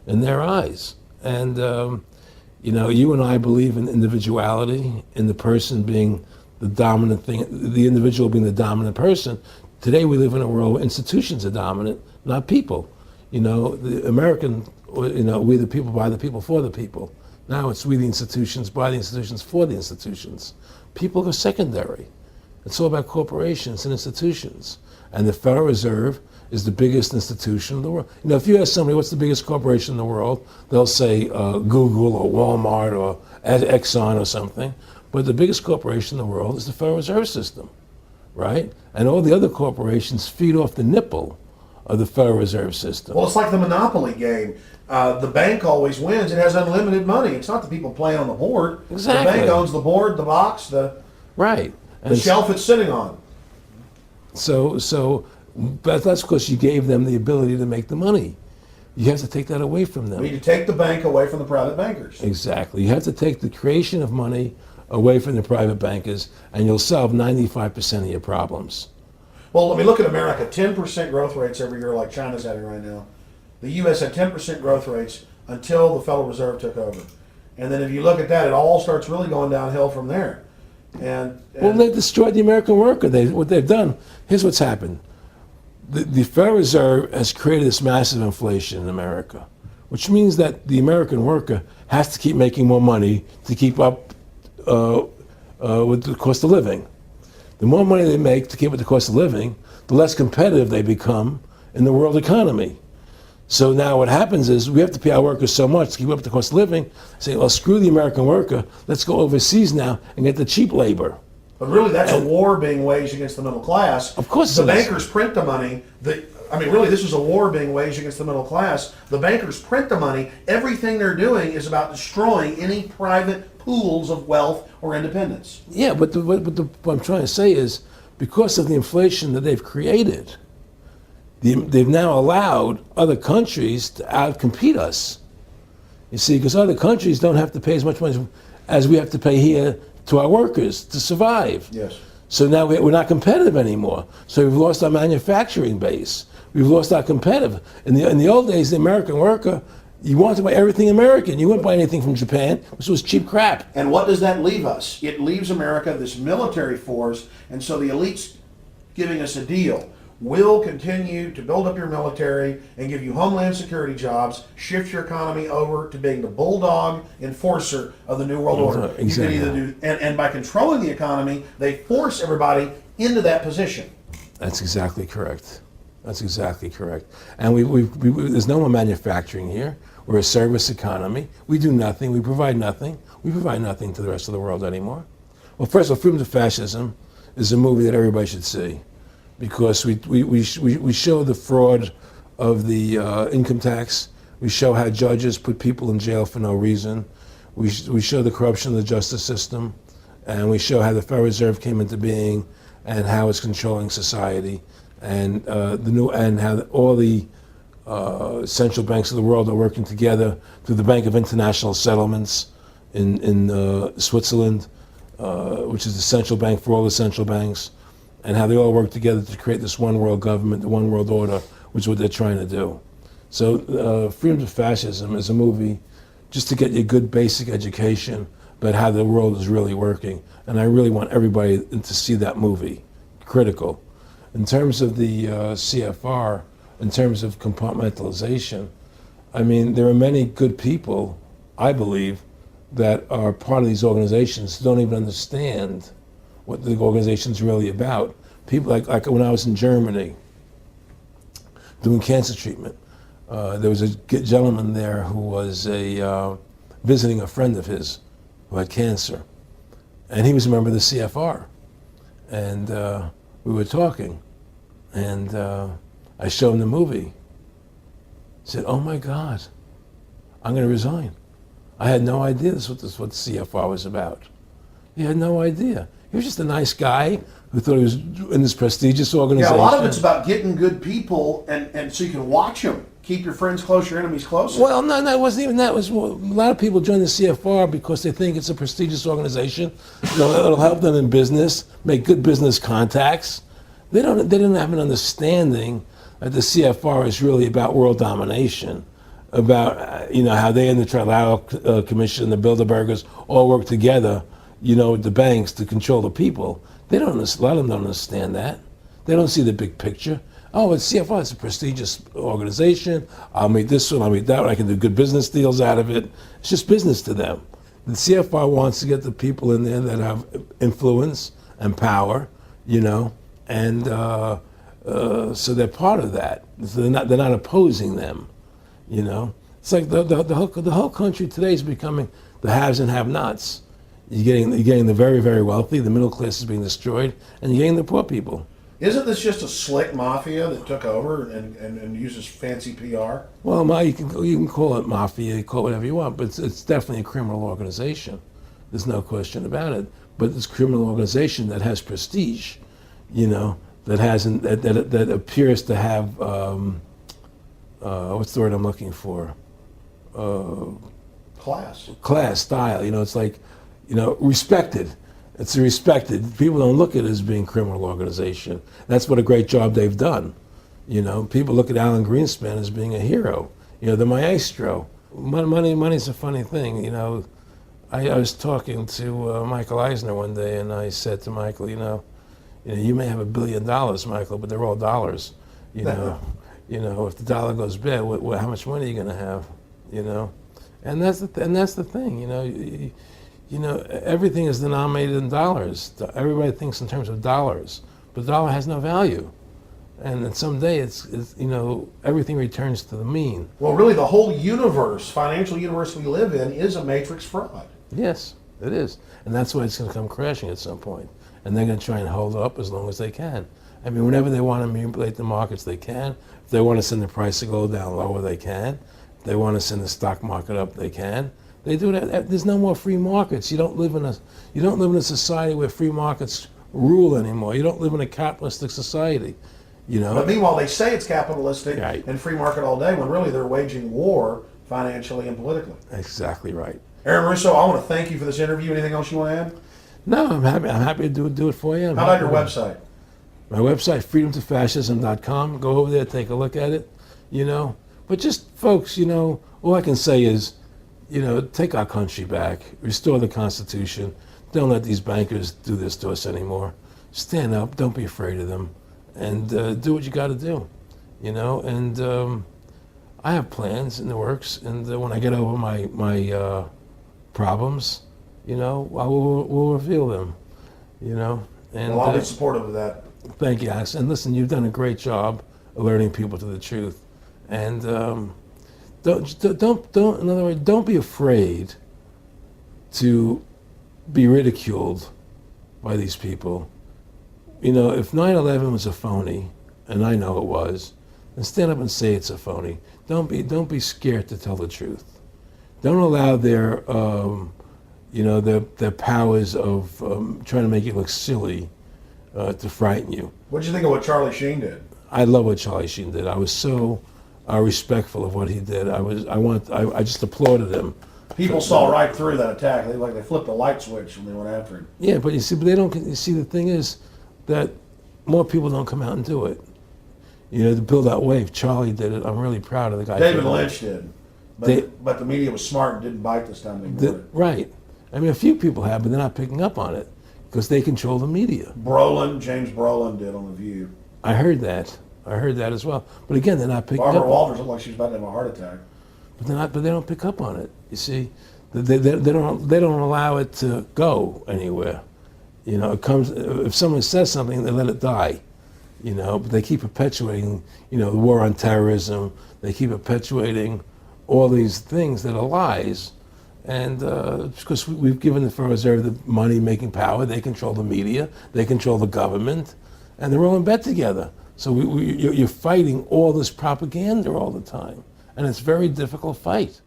in their eyes. And, you and I believe in individuality, in the person being the dominant thing, the individual being the dominant person. Today we live in a world where institutions are dominant, not people. The American, we the people, by the people, for the people. Now it's we the institutions, by the institutions, for the institutions. People are secondary. It's all about corporations and institutions. And the Federal Reserve is the biggest institution in the world. If you ask somebody what's the biggest corporation in the world, they'll say Google or Walmart or Exxon or something. But the biggest corporation in the world is the Federal Reserve System, right? And all the other corporations feed off the nipple of the Federal Reserve System. Well, it's like the Monopoly game. The bank always wins. It has unlimited money. It's not the people playing on the board. Exactly. The bank owns the board, the box, the shelf it's sitting on. But that's because you gave them the ability to make the money. You have to take that away from them. We need to take the bank away from the private bankers. Exactly. You have to take the creation of money away from the private bankers, and you'll solve 95% of your problems. Well, let me look at America. 10% growth rates every year like China's having right now. The U.S. had 10% growth rates until the Federal Reserve took over. And then if you look at that, it all starts really going downhill from there. Well, they destroyed the American worker. What they've done, here's what's happened. The Federal Reserve has created this massive inflation in America, which means that the American worker has to keep making more money to keep up with the cost of living. The more money they make to keep with the cost of living, the less competitive they become in the world economy. So now what happens is we have to pay our workers so much to keep up with the cost of living, say, well, screw the American worker, let's go overseas now and get the cheap labor. But really, that's a war being waged against the middle class. Of course the bankers print the money. Really, this is a war being waged against the middle class. The bankers print the money. Everything they're doing is about destroying any private pools of wealth or independence. Yeah, but what I'm trying to say is, because of the inflation that they've created, they've now allowed other countries to outcompete us. You see, because other countries don't have to pay as much money as we have to pay here to our workers to survive. Yes. So now we're not competitive anymore. So we've lost our manufacturing base. We've lost our competitive. In the old days, the American worker, you wanted to buy everything American. You wouldn't buy anything from Japan, which was cheap crap. And what does that leave us? It leaves America this military force, and so the elite's giving us a deal. We'll continue to build up your military and give you homeland security jobs, shift your economy over to being the bulldog enforcer of the New World Order. Exactly. You can either do, and by controlling the economy, they force everybody into that position. That's exactly correct. That's exactly correct. And there's no more manufacturing here. We're a service economy. We do nothing. We provide nothing. We provide nothing to the rest of the world anymore. Well, first of all, Freedom to Fascism is a movie that everybody should see, because we show the fraud of the income tax. We show how judges put people in jail for no reason. We show the corruption of the justice system, and we show how the Federal Reserve came into being and how it's controlling society, and how all the central banks of the world are working together through the Bank of International Settlements in Switzerland, which is the central bank for all the central banks, and how they all work together to create this one world government, the one world order, which is what they're trying to do. So Freedom to Fascism is a movie just to get you a good basic education about how the world is really working. And I really want everybody to see that movie. Critical. In terms of the CFR, in terms of compartmentalization, there are many good people, I believe, that are part of these organizations who don't even understand what the organization's really about. People like when I was in Germany doing cancer treatment, there was a gentleman there who was visiting a friend of his who had cancer, and he was a member of the CFR, and we were talking, and I showed him the movie. He said, "Oh my God, I'm going to resign. I had no idea this was what the CFR was about." He had no idea. He was just a nice guy who thought he was in this prestigious organization. Yeah, a lot of it's about getting good people, and so you can watch them. Keep your friends close, your enemies closer. Well, no, it wasn't even that. It was, a lot of people join the CFR because they think it's a prestigious organization. It'll help them in business, make good business contacts. They didn't have an understanding that the CFR is really about world domination. about how they and the Trial Commission, the Bilderbergers, all work together, with the banks to control the people. They don't. A lot of them don't understand that. They don't see the big picture. Oh, it's CFR. It's a prestigious organization. I'll meet this one. I'll meet that one. I can do good business deals out of it. It's just business to them. The CFR wants to get the people in there that have influence and power, and so they're part of that. So they're not opposing them, It's like the whole country today is becoming the haves and have-nots. You're getting the very, very wealthy, the middle class is being destroyed, and you're getting the poor people. Isn't this just a slick mafia that took over and uses fancy PR? Well, you can call it mafia, you call it whatever you want, but it's definitely a criminal organization. There's no question about it. But it's a criminal organization that has prestige, that appears to have what's the word I'm looking for? Class, style. It's like, respected. It's respected. People don't look at it as being a criminal organization. That's what a great job they've done. People look at Alan Greenspan as being a hero. The maestro. Money's a funny thing. I was talking to Michael Eisner one day, and I said to Michael, you may have $1 billion, Michael, but they're all dollars. If the dollar goes bad, how much money are you going to have? And that's the thing. Everything is denominated in dollars. Everybody thinks in terms of dollars, but the dollar has no value. And then someday it's everything returns to the mean. Well, really, the whole universe, financial universe we live in, is a matrix fraud. Yes, it is. And that's why it's going to come crashing at some point. And they're going to try and hold it up as long as they can. I mean, whenever they want to manipulate the markets, they can. If they want to send the price to go down lower, they can. If they want to send the stock market up, they can. They do that. There's no more free markets. You don't live in a society where free markets rule anymore. You don't live in a capitalistic society. But meanwhile, they say it's capitalistic right. and free market all day, when really they're waging war financially and politically. Exactly right. Aaron Russo, I want to thank you for this interview. Anything else you want to add? No, I'm happy to do it for you. How about your website? My website, freedomtofascism.com. Go over there, take a look at it. But just folks, all I can say is, take our country back, restore the Constitution. Don't let these bankers do this to us anymore. Stand up. Don't be afraid of them. And do what you got to do, And I have plans in the works. And when I get over my problems, we'll reveal them, And I'll be supportive of that. Thank you, Alex. And listen, you've done a great job alerting people to the truth. And don't. In other words, don't be afraid to be ridiculed by these people. If 9/11 was a phony, and I know it was, then stand up and say it's a phony. Don't be scared to tell the truth. Don't allow their powers of trying to make you look silly to frighten you. What did you think of what Charlie Sheen did? I love what Charlie Sheen did. I was so respectful of what he did. I just applauded him. People saw right through that attack. They flipped a light switch when they went after him. Yeah, but they don't. You see, the thing is that more people don't come out and do it. To build that wave. Charlie did it. I'm really proud of the guy. David Lynch did, but the media was smart and didn't bite this time. They ignored it. Right. I mean, a few people have, but they're not picking up on it because they control the media. James Brolin did on The View. I heard that as well. But again, they're not picking up. Barbara Walters looked like she was about to have a heart attack. But they don't pick up on it. You see, they don't allow it to go anywhere. It comes if someone says something, they let it die. But they keep perpetuating, the war on terrorism. They keep perpetuating all these things that are lies. And because we've given the Federal Reserve the money-making power, they control the media, they control the government, and they're all in bed together. So you're fighting all this propaganda all the time. And it's a very difficult fight.